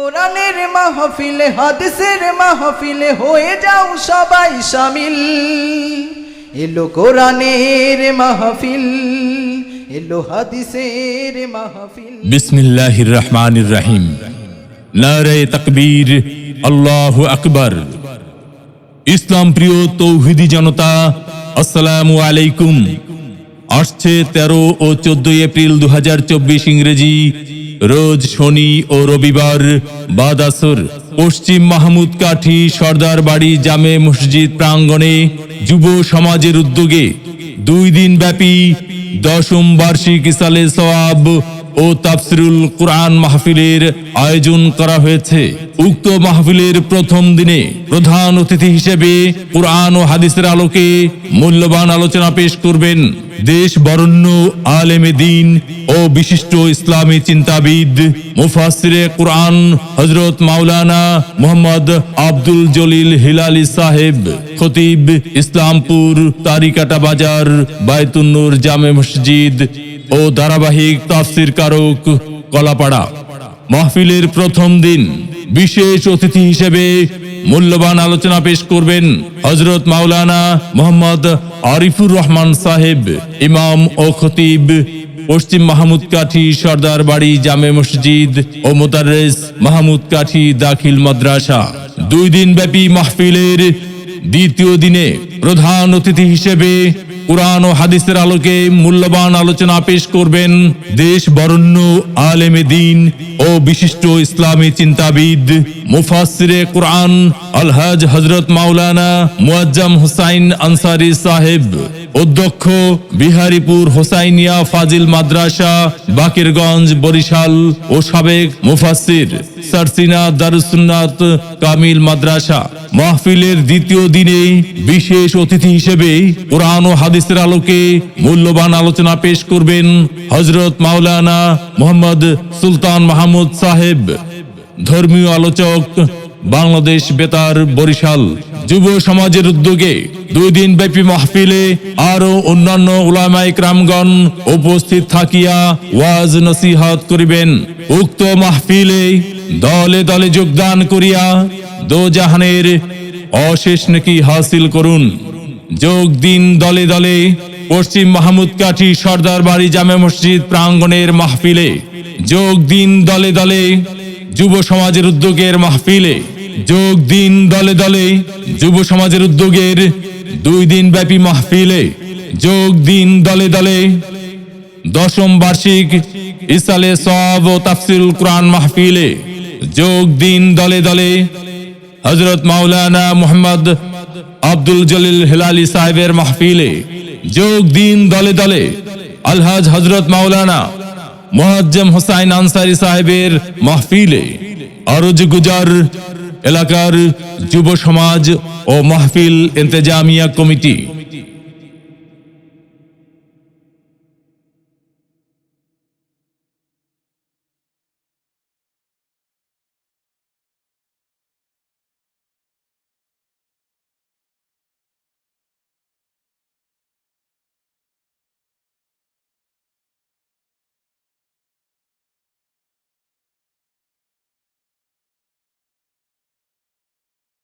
কোরআনের মাহফিলে হাদিসের মাহফিলে হয়ে যাও সবাই শামিল। এলো কোরআনের মাহফিল, এলো হাদিসের মাহফিল। বিসমিল্লাহির রহমানির রহিম। নারে তাকবীর, আল্লাহু আকবার। ইসলাম প্রিয় তৌহিদি জনতা, আসসালামু আলাইকুম। আসছে 13 ও 14 এপ্রিল 2024 ইংরেজি, রোজ শনি ও রবিবার বাদ আসর পশ্চিম মাহমুদ কাঠি সর্দার বাড়ি জামে মসজিদ প্রাঙ্গণে যুব সমাজের উদ্যোগে 2 দিন ব্যাপী 10ম বার্ষিক ইসালে সওয়াব ও তাফসিরুল কুরআন মাহফিলের আয়োজন করা হয়েছে। উক্ত মাহফিলের প্রথম দিনে প্রধান অতিথি হিসেবে কুরআন ও হাদিসের আলোকে মূল্যবান আলোচনা পেশ করবেন দেশ বরেণ্য আলেমে দ্বীন ও বিশিষ্ট ইসলামী চিন্তাবিদ মুফাসসিরে কুরআন হযরত মাওলানা মুহাম্মদ আব্দুল জলিল হিলালি সাহেব, খতিব ইসলামপুর তারিকাটা বাজার বায়তুন নূর জামে মসজিদ ও ধারাবাহিক তাফসির কারক কলাপাড়া। মাহফিলের প্রথম দিন বিশেষ অতিথি হিসেবে মূল্যবান আলোচনা পেশ করবেন হযরত মাওলানা মুহাম্মদ আরিফুর রহমান সাহেব, ইমাম ও খতিব পশ্চিম মাহমুদ কাঠি সর্দার বাড়ি জামে মসজিদ ও মুদাররিস মাহমুদ কাঠি দাখিল মাদ্রাসা। 2 দিন ব্যাপী মাহফিলের দ্বিতীয় দিনে প্রধান অতিথি হিসেবে কুরআন ও হাদিসের আলোকে মূল্যবান আলোচনা পেশ করবেন দেশ বরেণ্য আলেমে দ্বীন ও বিশিষ্ট ইসলামী চিন্তাবিদ মুফাসসিরে কুরআন আলহাজ হযরত মাওলানা মুআজ্জম হুসাইন আনসারী সাহেব, অধ্যক্ষ বিহারীপুর হোসাইনিয়া ফাজিল মাদ্রাসা বাকেরগঞ্জ বরিশাল ও সাবেক মুফাসসির সারসিনা দারুস সুন্নাত কামিল মাদ্রাসা। মাহফিলের দ্বিতীয় দিনে বিশেষ অতিথি হিসেবে কুরআন ও হাদিসের আলোকে মূল্যবান আলোচনা পেশ করবেন হযরত মাওলানা মুহাম্মদ সুলতান মাহমুদ সাহেব, ধর্মীয় আলোচক বাংলাদেশ বেতার বরিশাল। যুব সমাজের উদ্যোগে 2 দিন ব্যাপী মাহফিলে আরো অন্যান্য উলামায়ে কেরামগণ উপস্থিত থাকিয়া ওয়াজ নসিহত করিবেন। উক্ত মাহফিলে দলে দলে যোগদান করিয়া দোজাহানের অশেষ নেকি হাসিল করুন। যোগ দিন দলে দলে পশ্চিম মাহমুদ কাঠি সর্দার বাড়ি জামে মসজিদ প্রাঙ্গণের মাহফিলে। যোগ দিন দলে দলে যুব সমাজের উদ্যোগের মাহফিলে। যোগ দিন দলে দলে যুব সমাজের উদ্যোগের 2 দিন ব্যাপী মাহফিলে। যোগ দিন দলে দলে 10ম বার্ষিক ইসালে সওয়াব ও তাফসিরুল কুরআন মাহফিলে। যোগ দিন দলে দলে হযরত মাওলানা মুহাম্মদ আব্দুল জলিল হিলালি সাহেবের মাহফিলে। যোগ দিন দলে দলে আলহাজ হযরত মাওলানা মুআজ্জম হুসাইন আনসারী সাহেবের মাহফিলে। আরজ গুজার এলাকার যুব সমাজ ও মাহফিল ইন্তেজামিয়া কমিটি